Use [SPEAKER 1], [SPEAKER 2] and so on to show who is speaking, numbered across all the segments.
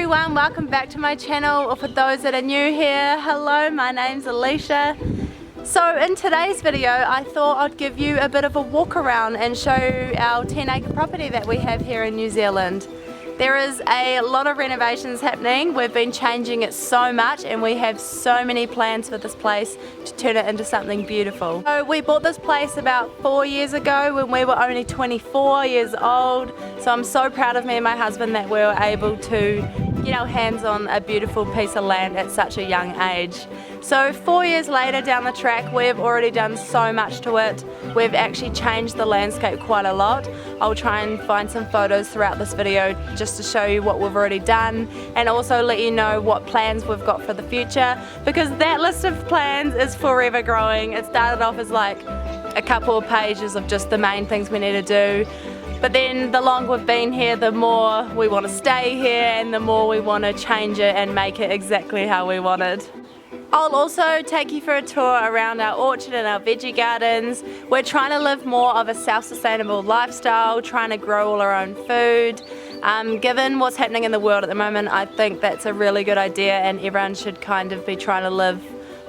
[SPEAKER 1] everyone, welcome back to my channel, or for those that are new here, hello, my name's Alicia. So in today's video I thought I'd give you a bit of a walk around and show our 10-acre property that we have here in New Zealand. There is a lot of renovations happening. We've been changing it so much and we have so many plans for this place to turn it into something beautiful. So we bought this place about 4 years ago when we were only 24 years old. So I'm so proud of me and my husband that we were able to get our hands on a beautiful piece of land at such a young age. So 4 years later down the track, we've already done so much to it. We've actually changed the landscape quite a lot. I'll try and find some photos throughout this video just to show you what we've already done and also let you know what plans we've got for the future, because that list of plans is forever growing. It started off as like a couple of pages of just the main things we need to do. But then the longer we've been here, the more we want to stay here and the more we want to change it and make it exactly how we want it. I'll also take you for a tour around our orchard and our veggie gardens. We're trying to live more of a self-sustainable lifestyle, trying to grow all our own food. Given what's happening in the world at the moment, I think that's a really good idea and everyone should kind of be trying to live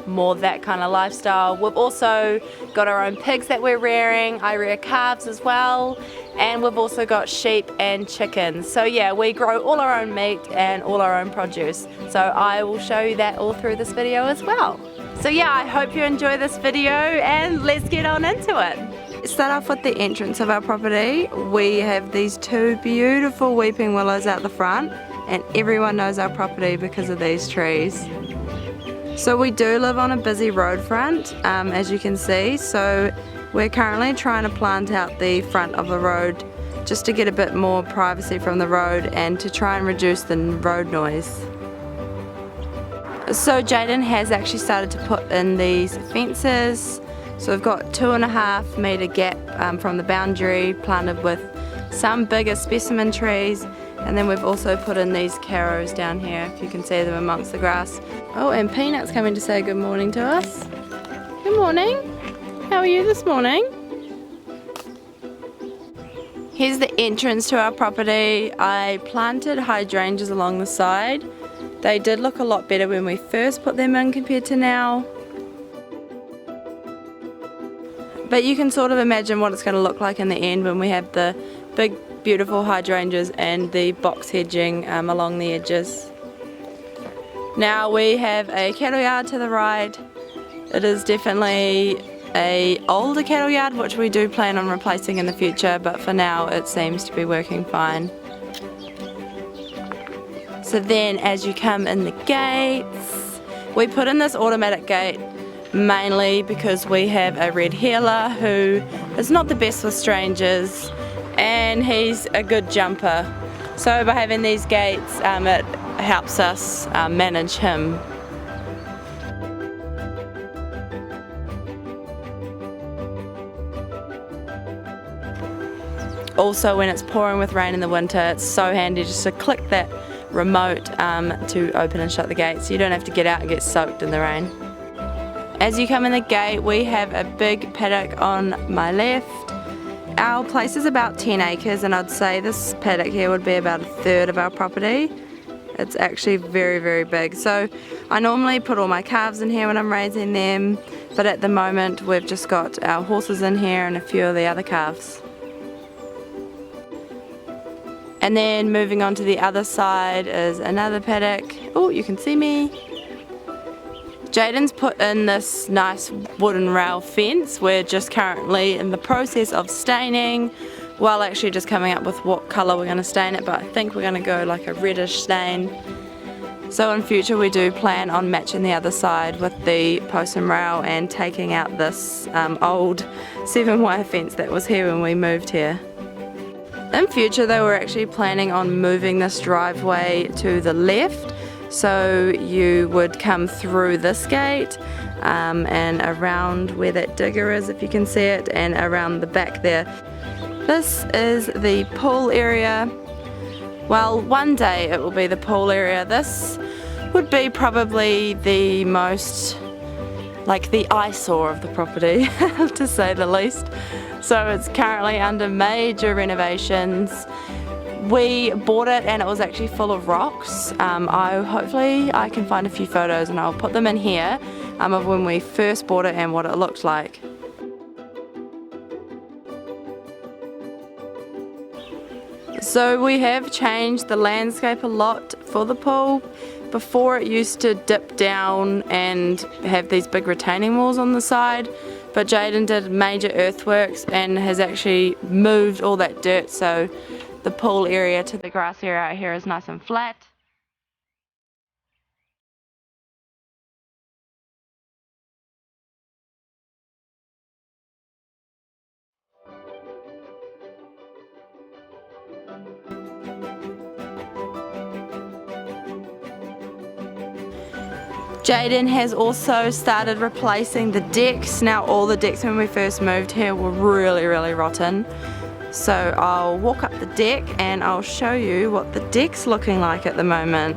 [SPEAKER 1] more that kind of lifestyle. We've also got our own pigs that we're rearing. I rear calves as well, and we've also got sheep and chickens. So yeah, we grow all our own meat and all our own produce. So I will show you that all through this video as well. So yeah, I hope you enjoy this video and let's get on into it. Start off with the entrance of our property. We have these two beautiful weeping willows out the front, and everyone knows our property because of these trees. So we do live on a busy road front, as you can see, so we're currently trying to plant out the front of the road just to get a bit more privacy from the road and to try and reduce the road noise. So Jaden has actually started to put in these fences. So we've got 2.5 metre gap from the boundary, planted with some bigger specimen trees, and then we've also put in these carrows down here, if you can see them amongst the grass. Oh, and Peanut's coming to say good morning to us. Good morning. How are you this morning? Here's the entrance to our property. I planted hydrangeas along the side. They did look a lot better when we first put them in compared to now. But you can sort of imagine what it's going to look like in the end when we have the big beautiful hydrangeas and the box hedging along the edges. Now we have a cattle yard to the right. It is definitely an older cattle yard which we do plan on replacing in the future, but for now it seems to be working fine. So then as you come in the gates, we put in this automatic gate mainly because we have a red heeler who is not the best with strangers and he's a good jumper. So by having these gates it helps us manage him. Also when it's pouring with rain in the winter, it's so handy just to click that remote to open and shut the gates. You don't have to get out and get soaked in the rain. As you come in the gate, we have a big paddock on my left. Our place is about 10 acres and I'd say this paddock here would be about 1/3 of our property. It's actually very, very big. So I normally put all my calves in here when I'm raising them, but at the moment we've just got our horses in here and a few of the other calves. And then moving on to the other side is another paddock. Oh, you can see me. Jaden's put in this nice wooden rail fence. We're just currently in the process of staining, well actually just coming up with what colour we're going to stain it, but I think we're going to go like a reddish stain. So in future we do plan on matching the other side with the post and rail and taking out this old 7-wire fence that was here when we moved here. In future though, we're actually planning on moving this driveway to the left. So you would come through this gate and around where that digger is, if you can see it, and around the back there. This is the pool area. Well, one day it will be the pool area. This would be probably the most, like the eyesore of the property, to say the least. So it's currently under major renovations. We bought it and it was actually full of rocks. Hopefully I can find a few photos and I'll put them in here of when we first bought it and what it looked like. So we have changed the landscape a lot for the pool. Before it used to dip down and have these big retaining walls on the side, but Jaden did major earthworks and has actually moved all that dirt, so the pool area to the grass area out here is nice and flat. Jaden has also started replacing the decks. Now all the decks when we first moved here were really rotten. So I'll walk up the deck and I'll show you what the deck's looking like at the moment.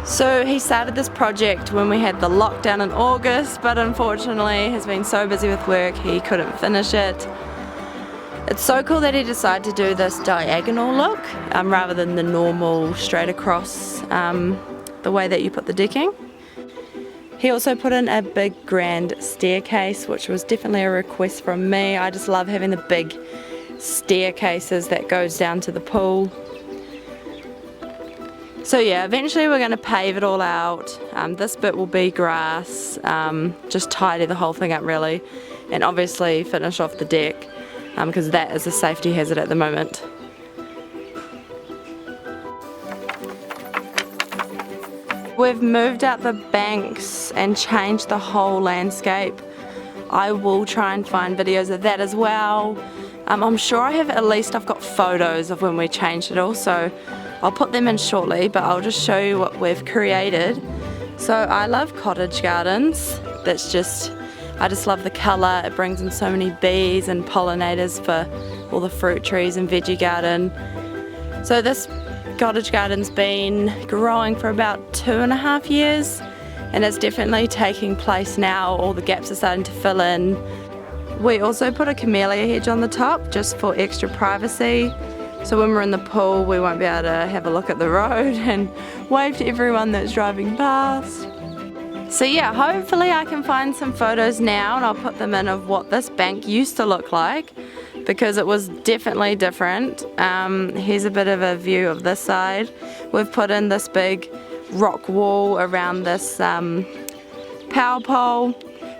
[SPEAKER 1] So he started this project when we had the lockdown in August, but unfortunately has been so busy with work he couldn't finish it. It's so cool that he decided to do this diagonal look rather than the normal straight across the way that you put the decking. He also put in a big grand staircase, which was definitely a request from me. I just love having the big staircases that goes down to the pool. So yeah, eventually we're going to pave it all out. This bit will be grass, just tidy the whole thing up really, and obviously finish off the deck because that is a safety hazard at the moment. We've moved out the banks and changed the whole landscape. I will try and find videos of that as well. I'm sure I've got photos of when we changed it all, so I'll put them in shortly, but I'll just show you what we've created. So I love cottage gardens. I just love the colour. It brings in so many bees and pollinators for all the fruit trees and veggie garden. So this cottage garden's been growing for about 2.5 years, and it's definitely taking place now. All the gaps are starting to fill in. We also put a camellia hedge on the top just for extra privacy. So when we're in the pool we won't be able to have a look at the road and wave to everyone that's driving past. So yeah, hopefully I can find some photos now and I'll put them in of what this bank used to look like, because it was definitely different. Here's a bit of a view of this side. We've put in this big rock wall around this power pole.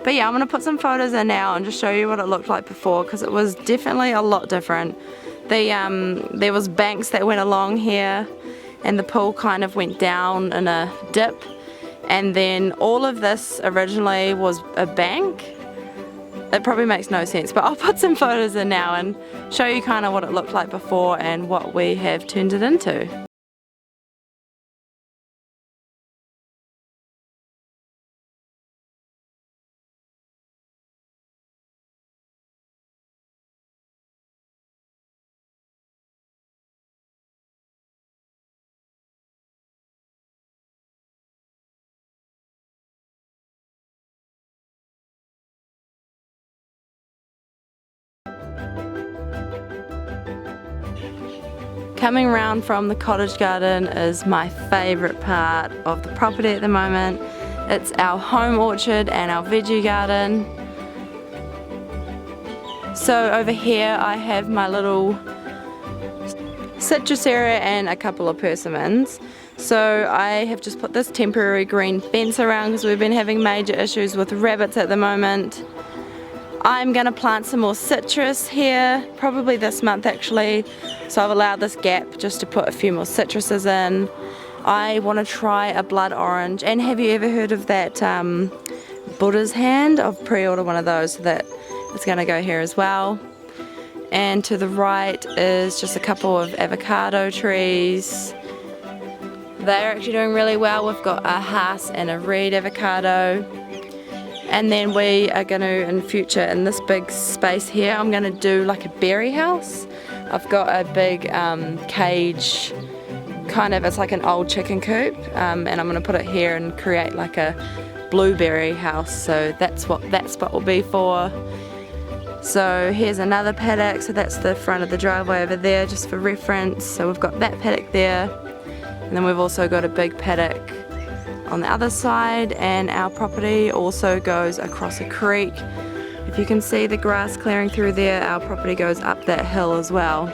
[SPEAKER 1] But yeah, I'm going to put some photos in now and just show you what it looked like before, because it was definitely a lot different. There was banks that went along here and the pool kind of went down in a dip, and then all of this originally was a bank. It probably makes no sense, but I'll put some photos in now and show you kind of what it looked like before and what we have turned it into. Coming round from the cottage garden is my favourite part of the property at the moment. It's our home orchard and our veggie garden. So over here I have my little citrus area and a couple of persimmons. So I have just put this temporary green fence around because we've been having major issues with rabbits at the moment. I'm going to plant some more citrus here, probably this month actually. So I've allowed this gap just to put a few more citruses in. I want to try a blood orange. And have you ever heard of that Buddha's hand? I've pre-ordered one of those, so that it's going to go here as well. And to the right is just a couple of avocado trees. They're actually doing really well. We've got a Hass and a Reed avocado. And then we are going to, in future, in this big space here, I'm going to do like a berry house. I've got a big cage it's like an old chicken coop, and I'm going to put it here and create like a blueberry house, so that's what that spot will be for. So here's another paddock, so that's the front of the driveway over there, just for reference. So we've got that paddock there, and then we've also got a big paddock on the other side, and our property also goes across a creek. If you can see the grass clearing through there, our property goes up that hill as well.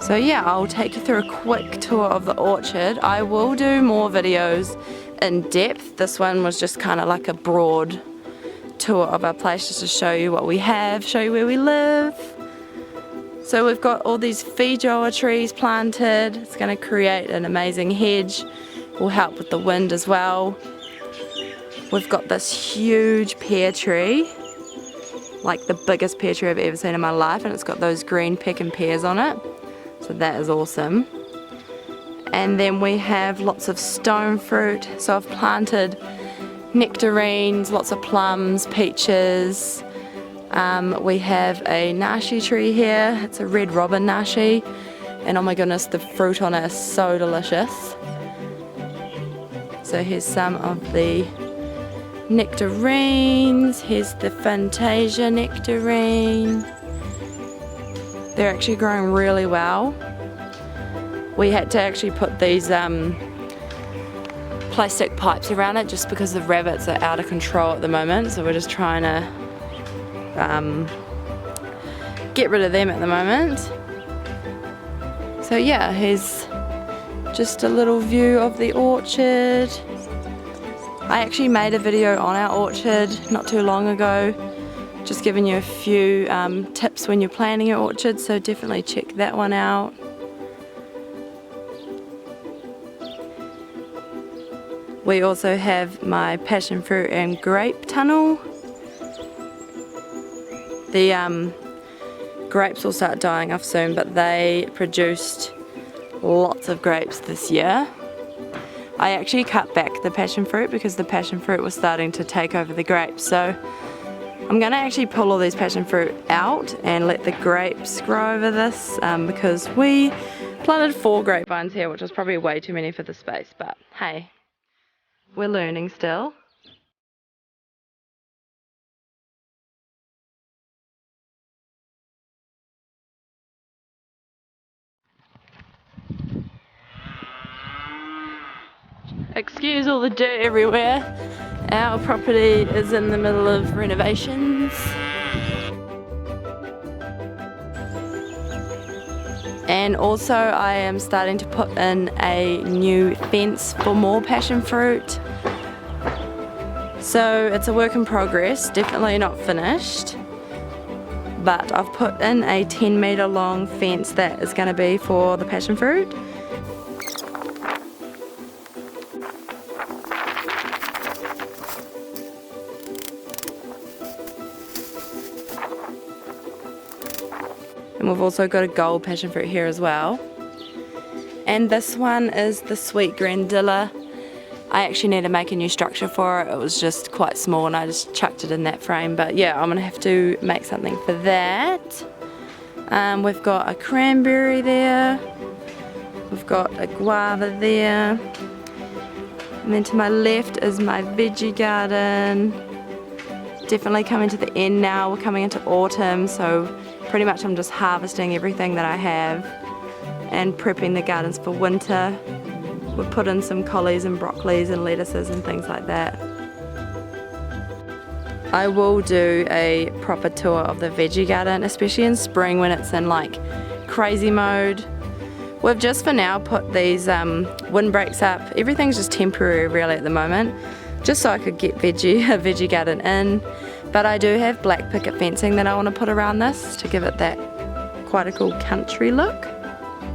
[SPEAKER 1] So yeah, I'll take you through a quick tour of the orchard. I will do more videos in depth. This one was just kind of like a broad tour of our place, just to show you what we have, show you where we live. So we've got all these feijoa trees planted. It's going to create an amazing hedge. Will help with the wind as well. We've got this huge pear tree, like the biggest pear tree I've ever seen in my life, and it's got those green pecking pears on it. So that is awesome. And then we have lots of stone fruit. So I've planted nectarines, lots of plums, peaches. We have a nashi tree here. It's a red robin nashi, and oh my goodness, the fruit on it is so delicious. So here's some of the nectarines. Here's the Fantasia nectarine. They're actually growing really well. We had to actually put these plastic pipes around it just because the rabbits are out of control at the moment, so we're just trying to get rid of them at the moment. So yeah, here's just a little view of the orchard. I actually made a video on our orchard not too long ago, just giving you a few tips when you're planting your orchard, so definitely check that one out. We also have my passion fruit and grape tunnel. The grapes will start dying off soon, but they produced lots of grapes this year. I actually cut back the passion fruit because the passion fruit was starting to take over the grapes, so I'm going to actually pull all these passion fruit out and let the grapes grow over this, because we planted 4 grapevines here, which was probably way too many for the space, but hey, we're learning still. Excuse all the dirt everywhere. Our property is in the middle of renovations. And also I am starting to put in a new fence for more passion fruit. So it's a work in progress, definitely not finished. But I've put in a 10-meter long fence that is going to be for the passion fruit. And we've also got a gold passion fruit here as well. And this one is the sweet grandilla. I actually need to make a new structure for it. It was just quite small and I just chucked it in that frame. But yeah, I'm going to have to make something for that. We've got a cranberry there. We've got a guava there. And then to my left is my veggie garden. Definitely coming to the end now. We're coming into autumn, so pretty much I'm just harvesting everything that I have and prepping the gardens for winter. We've put in some collies and broccolis and lettuces and things like that. I will do a proper tour of the veggie garden, especially in spring when it's in like crazy mode. We've just for now put these windbreaks up. Everything's just temporary really at the moment, just so I could get a veggie garden in. But I do have black picket fencing that I want to put around this to give it that quite a cool country look.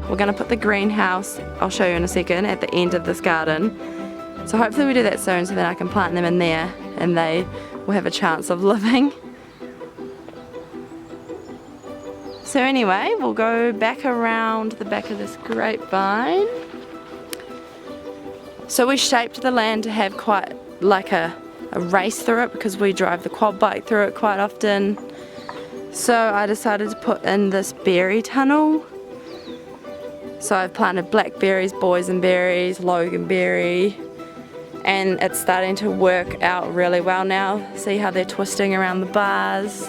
[SPEAKER 1] We're going to put the greenhouse, I'll show you in a second, at the end of this garden. So hopefully we do that soon so then I can plant them in there and they will have a chance of living. So anyway, we'll go back around the back of this grapevine. So we shaped the land to have quite like a race through it because we drive the quad bike through it quite often. So I decided to put in this berry tunnel. So I've planted blackberries, boysenberries, loganberry, and it's starting to work out really well now. See how they're twisting around the bars?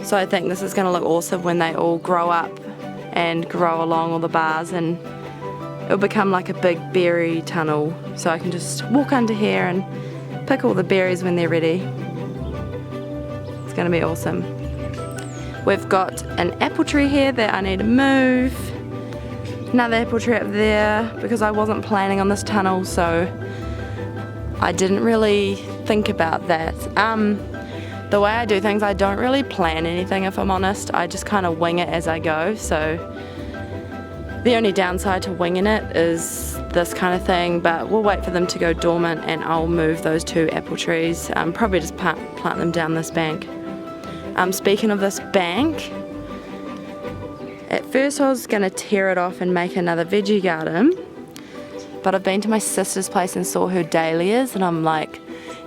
[SPEAKER 1] So I think this is going to look awesome when they all grow up and grow along all the bars, and it'll become like a big berry tunnel, so I can just walk under here and pick all the berries when they're ready. It's going to be awesome. We've got an apple tree here that I need to move. Another apple tree up there, because I wasn't planning on this tunnel, so I didn't really think about that. The way I do things, I don't really plan anything, if I'm honest. I just kind of wing it as I go, so the only downside to winging it is this kind of thing, but we'll wait for them to go dormant and I'll move those 2 apple trees. Probably just plant them down this bank. Speaking of this bank, at first I was going to tear it off and make another veggie garden, but I've been to my sister's place and saw her dahlias and I'm like,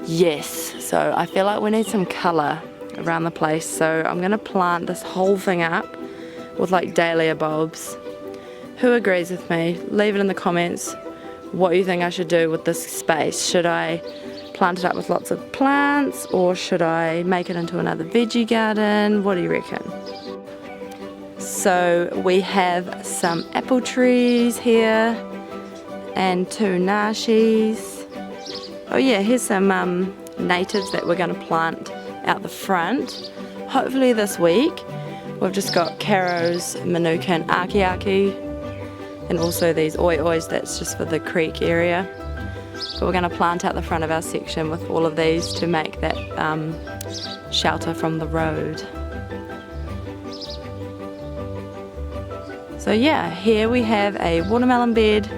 [SPEAKER 1] yes. So I feel like we need some colour around the place, so I'm going to plant this whole thing up with like dahlia bulbs. Who agrees with me? Leave it in the comments what you think I should do with this space. Should I plant it up with lots of plants, or should I make it into another veggie garden? What do you reckon? So we have some apple trees here and 2 nashis. Oh yeah, here's some natives that we're going to plant out the front, hopefully this week. We've just got Caro's, Manuka and Aki, and also these oi-ois, that's just for the creek area. But we're going to plant out the front of our section with all of these to make that shelter from the road. So yeah, here we have a watermelon bed,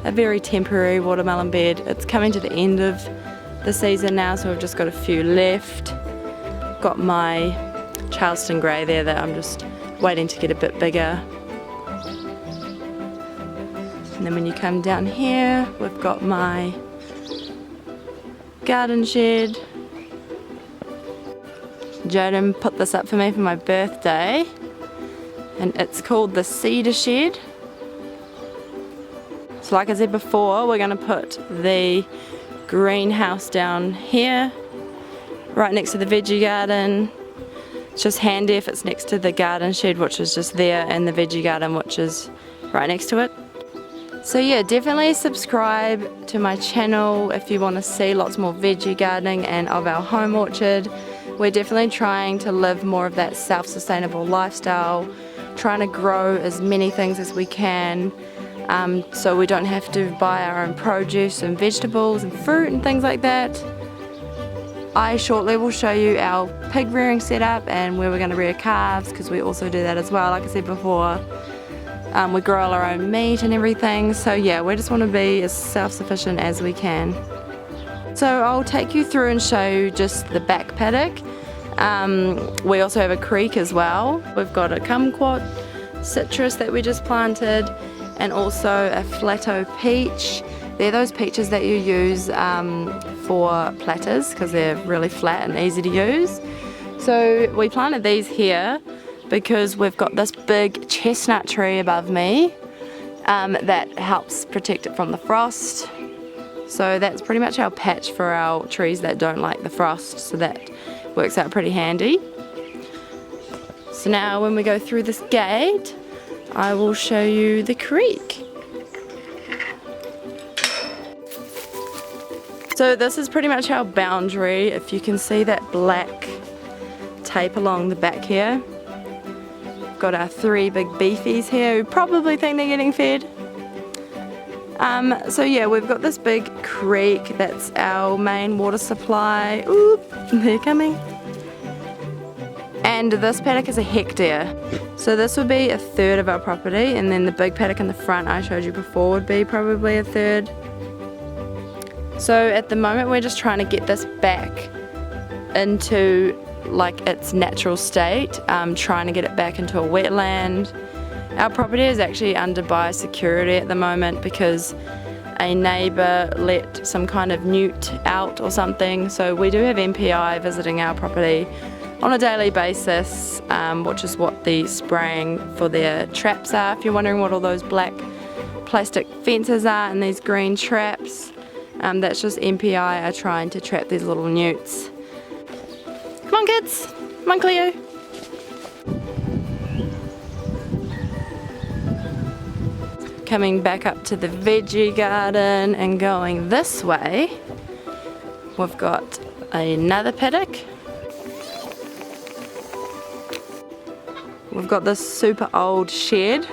[SPEAKER 1] a very temporary watermelon bed. It's coming to the end of the season now, so we've just got a few left. Got my Charleston grey there that I'm just waiting to get a bit bigger. And then when you come down here, we've got my garden shed. Joden put this up for me for my birthday, and it's called the cedar shed. So like I said before, we're going to put the greenhouse down here, right next to the veggie garden. It's just handy if it's next to the garden shed, which is just there, and the veggie garden, which is right next to it. So yeah, definitely subscribe to my channel if you want to see lots more veggie gardening and of our home orchard. We're definitely trying to live more of that self-sustainable lifestyle, trying to grow as many things as we can, so we don't have to buy our own produce and vegetables and fruit and things like that. I shortly will show you our pig rearing setup and where we're going to rear calves, because we also do that as well, like I said before. We grow all our own meat and everything, so yeah, we just want to be as self-sufficient as we can. So I'll take you through and show you just the back paddock. We also have a creek as well. We've got a kumquat citrus that we just planted, and also a flatto peach. They're those peaches that you use for platters, because they're really flat and easy to use. So we planted these here because we've got this big chestnut tree above me that helps protect it from the frost. So that's pretty much our patch for our trees that don't like the frost, so that works out pretty handy. So now when we go through this gate, I will show you the creek. So this is pretty much our boundary. If you can see that black tape along the back here. Got our 3 big beefies here who probably think they're getting fed. So yeah, we've got this big creek that's our main water supply. Oop, they're coming. And this paddock is a hectare. So this would be 1/3 of our property, and then the big paddock in the front I showed you before would be probably 1/3. So at the moment we're just trying to get this back into like its natural state, trying to get it back into a wetland. Our property is actually under biosecurity at the moment because a neighbour let some kind of newt out or something, so we do have MPI visiting our property on a daily basis, which is what the spraying for their traps are. If you're wondering what all those black plastic fences are and these green traps, that's just MPI are trying to trap these little newts. Come on kids, come on Cleo. Coming back up to the veggie garden and going this way, we've got another paddock. We've got this super old shed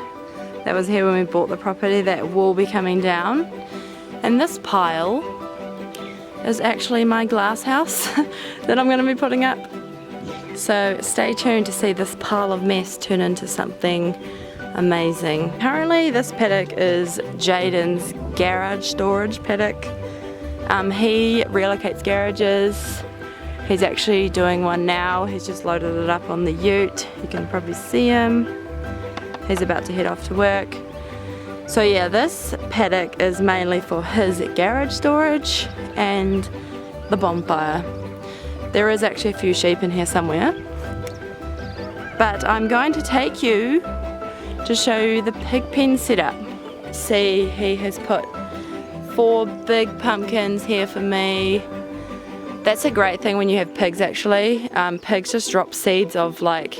[SPEAKER 1] that was here when we bought the property that will be coming down. And this pile is actually my glass house that I'm going to be putting up. So stay tuned to see this pile of mess turn into something amazing. Currently this paddock is Jaden's garage storage paddock. He relocates garages. He's actually doing one now. He's just loaded it up on the ute. You can probably see him. He's about to head off to work. So yeah, this paddock is mainly for his garage storage and the bonfire. There is actually a few sheep in here somewhere. But I'm going to take you to show you the pig pen setup. See, he has put 4 big pumpkins here for me. That's a great thing when you have pigs actually. Pigs just drop seeds of like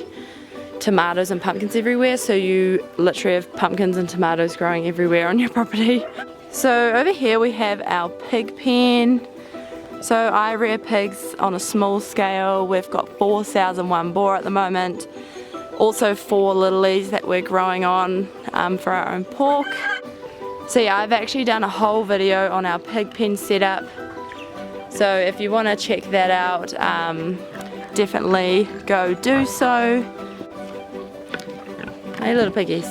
[SPEAKER 1] tomatoes and pumpkins everywhere, so you literally have pumpkins and tomatoes growing everywhere on your property. So over here we have our pig pen. So I rear pigs on a small scale. We've got 4 sows and 1 boar at the moment. Also 4 littlies that we're growing on for our own pork. So yeah, I've actually done a whole video on our pig pen setup. So if you want to check that out, definitely go do so. Hey little piggies.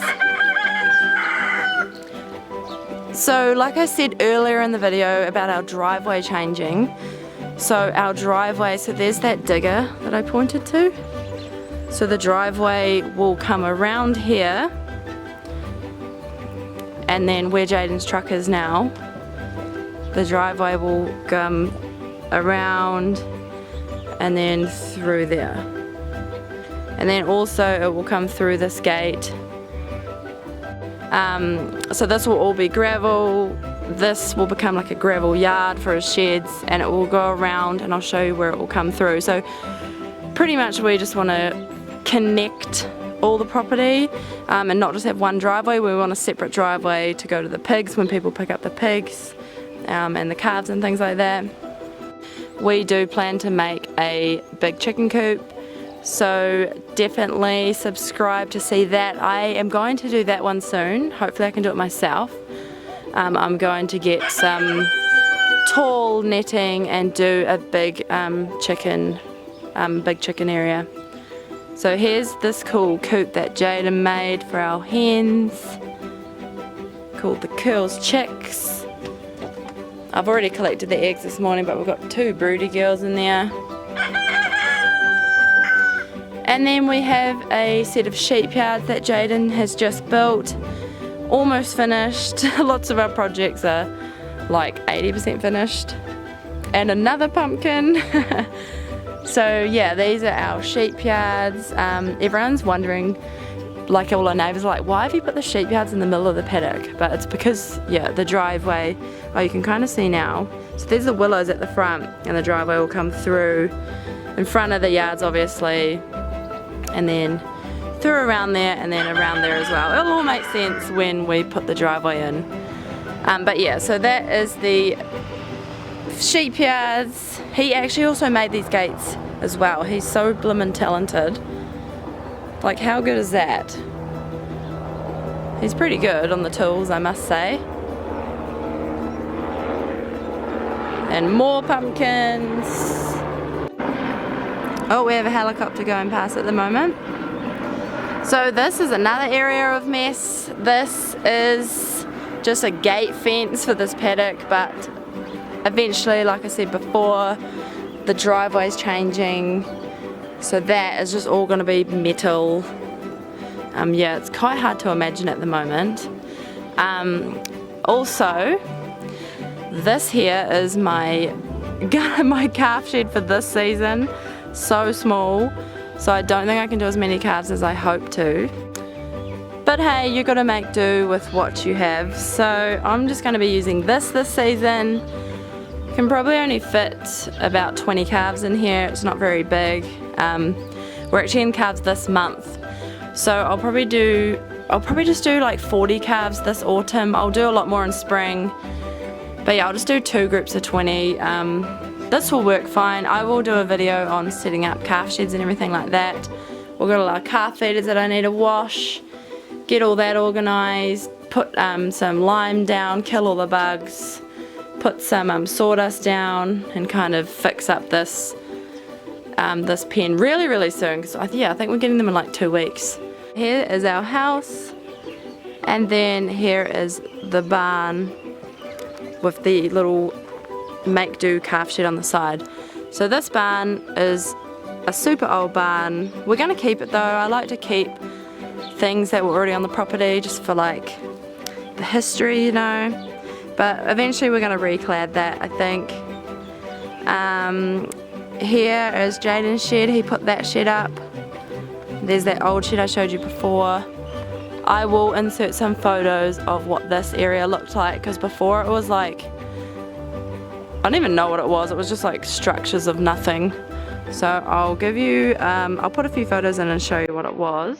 [SPEAKER 1] So like I said earlier in the video about our driveway changing, so our driveway, so there's that digger that I pointed to. So the driveway will come around here, and then where Jaden's truck is now, the driveway will come around and then through there. And then also it will come through this gate. So this will all be gravel. This will become like a gravel yard for his sheds, and it will go around, and I'll show you where it will come through. So pretty much we just want to connect all the property and not just have one driveway. We want a separate driveway to go to the pigs when people pick up the pigs and the calves and things like that. We do plan to make a big chicken coop, so definitely subscribe to see that. I am going to do that one soon. Hopefully I can do it myself. I'm going to get some tall netting and do a big chicken area. So here's this cool coop that Jaden made for our hens, called the Curls Chicks. I've already collected the eggs this morning, but we've got 2 broody girls in there. And then we have a set of sheep yards that Jaden has just built, almost finished. Lots of our projects are like 80% finished. And another pumpkin. So yeah, these are our sheep yards. Everyone's wondering, like all our neighbours are like, why have you put the sheep yards in the middle of the paddock? But it's because, yeah, the driveway, oh you can kind of see now. So there's the willows at the front, and the driveway will come through in front of the yards obviously, and then through around there, and then around there as well. It'll all make sense when we put the driveway in. But yeah, so that is the sheep yards. He actually also made these gates as well. He's so blimmin' talented. Like, how good is that? He's pretty good on the tools, I must say. And more pumpkins. Oh, we have a helicopter going past at the moment. So this is another area of mess. This is just a gate fence for this paddock, but eventually, like I said before, the driveway's changing, so that is just all going to be metal. Yeah, it's quite hard to imagine at the moment. Also, this here is my calf shed for this season. so small, so I don't think I can do as many calves as I hope to. But hey, you gotta make do with what you have. So I'm just gonna be using this season. Can probably only fit about 20 calves in here. It's not very big. We're actually in calves this month, so I'll probably just do like 40 calves this autumn. I'll do a lot more in spring, but yeah, I'll just do 2 groups of 20. This will work fine. I will do a video on setting up calf sheds and everything like that. We've got a lot of calf feeders that I need to wash, get all that organised, put some lime down, kill all the bugs, put some sawdust down, and kind of fix up this pen really soon, because I think we're getting them in like 2 weeks. Here is our house, and then here is the barn with the little make do calf shed on the side. So this barn is a super old barn. We're going to keep it though. I like to keep things that were already on the property just for like the history, you know, but eventually we're going to reclad that, I think. Here is Jaden's shed. He put that shed up. There's that old shed I showed you before. I will insert some photos of what this area looked like, because before it was like, I don't even know what it was just like structures of nothing. So I'll give you, I'll put a few photos in and show you what it was.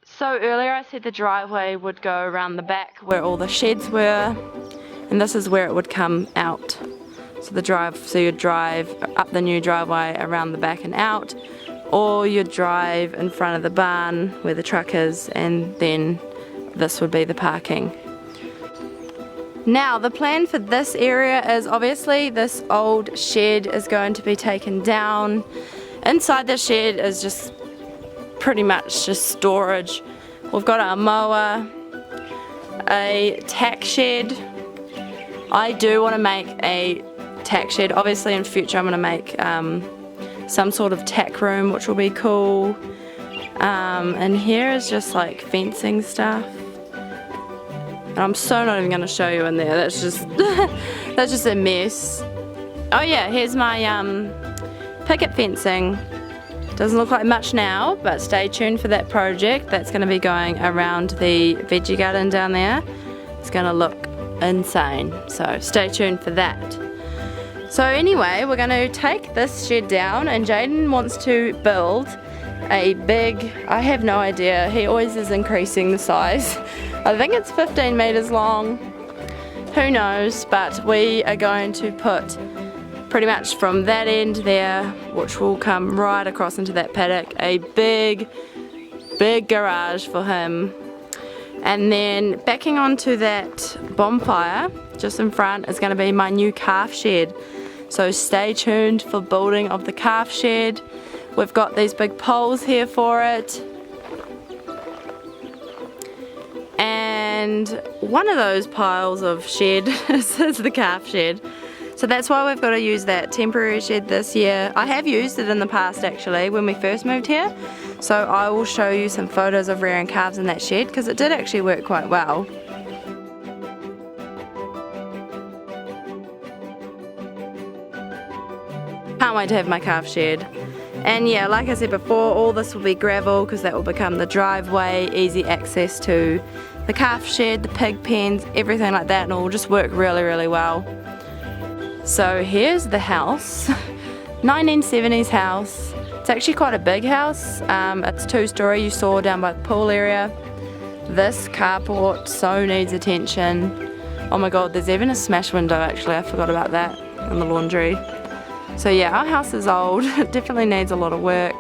[SPEAKER 1] So earlier I said the driveway would go around the back where all the sheds were, and this is where it would come out. So you'd drive up the new driveway around the back and out, or you'd drive in front of the barn where the truck is, and then this would be the parking. Now the plan for this area is obviously this old shed is going to be taken down. Inside the shed is just pretty much just storage. We've got our mower, a tack shed. I do want to make a tack shed. Obviously in future I'm going to make some sort of tack room, which will be cool. And here is just like fencing stuff. And I'm so not even going to show you in there. That's just that's just a mess. Oh yeah, here's my picket fencing. Doesn't look like much now, but stay tuned for that project. That's going to be going around the veggie garden down there. It's going to look insane, so stay tuned for that. So anyway, we're going to take this shed down, and Jaden wants to build a big, I have no idea, he always is increasing the size. I think it's 15 meters long, who knows, but we are going to put pretty much from that end there, which will come right across into that paddock, a big garage for him. And then backing onto that bonfire just in front is going to be my new calf shed. So stay tuned for building of the calf shed. We've got these big poles here for it. And one of those piles of shed is the calf shed. So that's why we've got to use that temporary shed this year. I have used it in the past actually when we first moved here. So I will show you some photos of rearing calves in that shed, because it did actually work quite well. Can't wait to have my calf shed. And yeah, like I said before, all this will be gravel because that will become the driveway, easy access to the calf shed, the pig pens, everything like that, and it will just work really well. So here's the house, 1970s house. It's actually quite a big house. It's 2-story, you saw down by the pool area. This carport so needs attention. Oh my god, there's even a smash window actually, I forgot about that, in the laundry. So yeah, our house is old, it definitely needs a lot of work.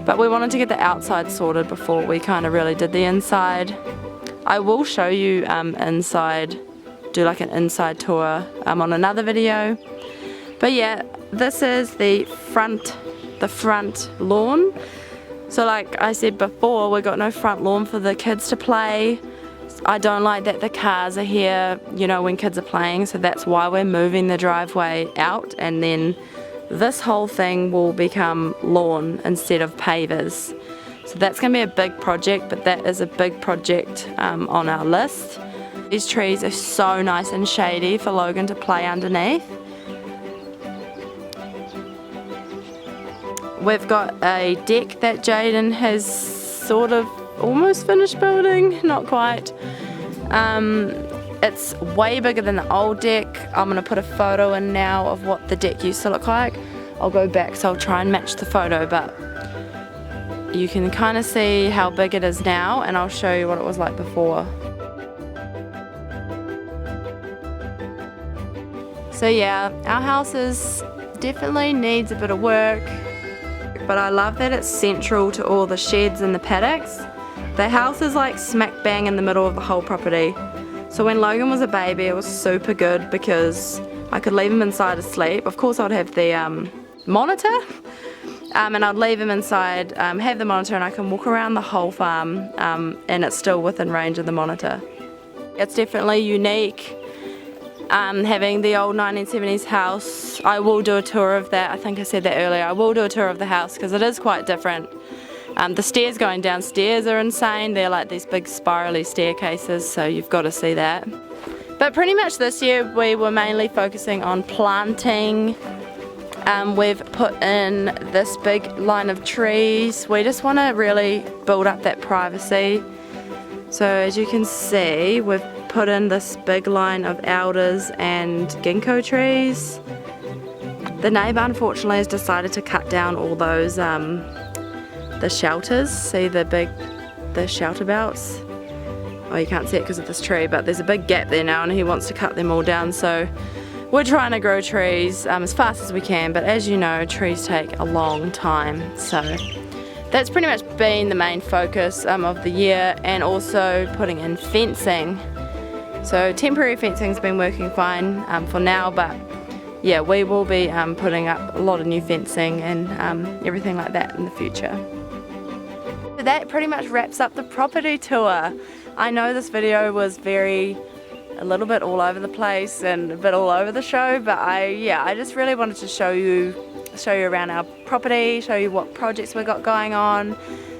[SPEAKER 1] But we wanted to get the outside sorted before we kind of really did the inside. I will show you inside, do like an inside tour on another video. But yeah, this is the front lawn. So like I said before, we've got no front lawn for the kids to play. I don't like that the cars are here, you know, when kids are playing, so that's why we're moving the driveway out and then this whole thing will become lawn instead of pavers. So that's going to be a big project, but that is a big project on our list. These trees are so nice and shady for Logan to play underneath. We've got a deck that Jaden has sort of almost finished building, not quite. It's way bigger than the old deck. I'm going to put a photo in now of what the deck used to look like. I'll go back, so I'll try and match the photo, but you can kind of see how big it is now, and I'll show you what it was like before. So yeah, our house definitely needs a bit of work, but I love that it's central to all the sheds and the paddocks. The house is like smack bang in the middle of the whole property. So when Logan was a baby, it was super good because I could leave him inside asleep. Of course I'd have the monitor, and I'd leave him inside, have the monitor, and I can walk around the whole farm, and it's still within range of the monitor. It's definitely unique, having the old 1970s house. I will do a tour of that. I think I said that earlier. I will do a tour of the house because it is quite different. The stairs going downstairs are insane. They're like these big spirally staircases, so you've got to see that. But pretty much this year we were mainly focusing on planting. We've put in this big line of trees. We just want to really build up that privacy. So as you can see, we've put in this big line of alders and ginkgo trees. The neighbour unfortunately has decided to cut down all those the shelters. See the shelter belts? Oh, you can't see it because of this tree, but there's a big gap there now and he wants to cut them all down. So we're trying to grow trees as fast as we can, but as you know, trees take a long time. So that's pretty much been the main focus of the year, and also putting in fencing. So temporary fencing's been working fine for now, but yeah, we will be putting up a lot of new fencing and everything like that in the future. So that pretty much wraps up the property tour. I know this video was a little bit all over the place and a bit all over the show, but I just really wanted to show you around our property, show you what projects we got going on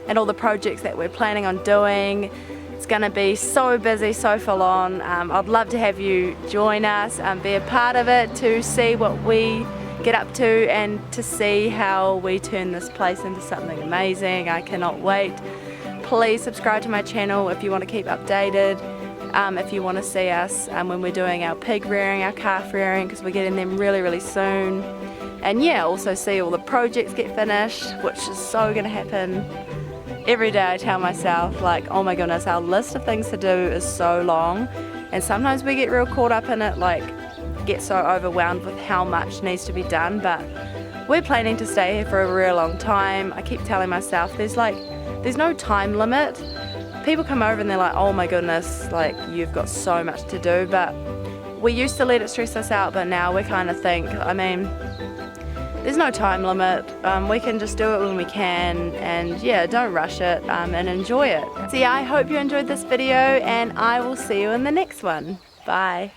[SPEAKER 1] and all the projects that we're planning on doing. It's going to be so busy, so full on. I'd love to have you join us and be a part of it, to see what we get up to and to see how we turn this place into something amazing. I cannot wait. Please subscribe to my channel if you want to keep updated. If you want to see us when we're doing our pig rearing, our calf rearing, because we're getting them really, really soon. And yeah, also see all the projects get finished, which is so going to happen. Every day I tell myself, like, oh my goodness, our list of things to do is so long, and sometimes we get real caught up in it, like get so overwhelmed with how much needs to be done, but we're planning to stay here for a real long time. I keep telling myself there's no time limit. People come over and they're like, oh my goodness, like you've got so much to do, but we used to let it stress us out, but now we kind of think, I mean, there's no time limit. We can just do it when we can, and yeah, don't rush it and enjoy it. So yeah, I hope you enjoyed this video, and I will see you in the next one. Bye.